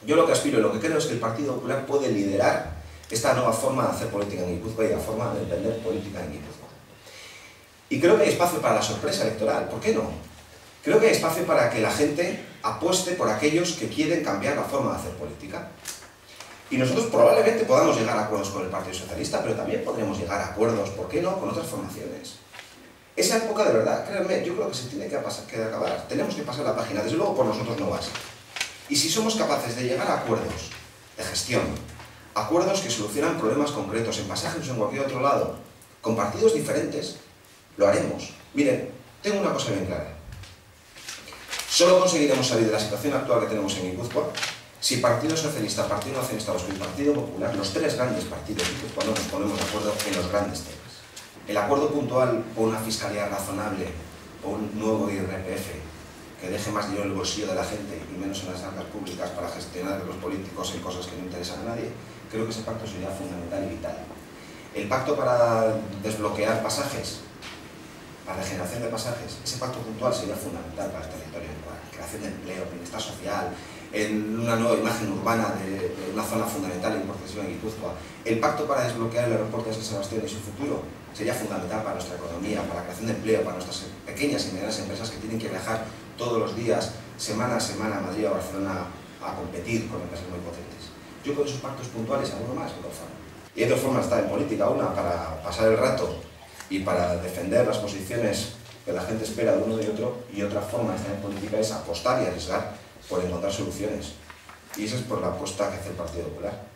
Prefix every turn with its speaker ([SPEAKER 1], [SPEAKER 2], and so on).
[SPEAKER 1] Yo lo que aspiro y lo que creo es que el Partido Popular puede liderar esta nueva forma de hacer política en Guipúzcoa y la forma de entender política en Guipúzcoa. Y creo que hay espacio para la sorpresa electoral, ¿por qué no? Creo que hay espacio para que la gente apueste por aquellos que quieren cambiar la forma de hacer política. Y nosotros probablemente podamos llegar a acuerdos con el Partido Socialista, pero también podremos llegar a acuerdos, ¿por qué no?, con otras formaciones. Esa época, de verdad, créanme, yo creo que se tiene que acabar. Tenemos que pasar la página, desde luego por nosotros no va a ser. Y si somos capaces de llegar a acuerdos de gestión, acuerdos que solucionan problemas concretos en Pasajes o en cualquier otro lado, con partidos diferentes, lo haremos. Miren, tengo una cosa bien clara. Solo conseguiremos salir de la situación actual que tenemos en Guipúzcoa si Partido Socialista, Partido Nacionalista Vasco y Partido Popular, los tres grandes partidos guipuzcoanos, nos ponemos de acuerdo en los grandes temas. El acuerdo puntual por una fiscalía razonable, por un nuevo IRPF, que deje más dinero en el bolsillo de la gente y menos en las arcas públicas para gestionar los políticos en cosas que no interesan a nadie, creo que ese pacto sería fundamental y vital. El pacto para desbloquear Pasajes, para la generación de Pasajes, ese pacto puntual sería fundamental para el territorio, para la creación de empleo, bienestar social, en una nueva imagen urbana de una zona fundamental e importantísima en Guipúzcoa. El pacto para desbloquear el aeropuerto de San Sebastián y su futuro sería fundamental para nuestra economía, para la creación de empleo, para nuestras pequeñas y medianas empresas que tienen que viajar todos los días, semana a semana, a Madrid o a Barcelona a competir con empresas muy potentes. Yo con esos pactos puntuales, alguno más, por favor. Y hay dos formas de estar en política, una para pasar el rato y para defender las posiciones que la gente espera de uno y otro, y otra forma de estar en política es apostar y arriesgar por encontrar soluciones. Y esa es por la apuesta que hace el Partido Popular.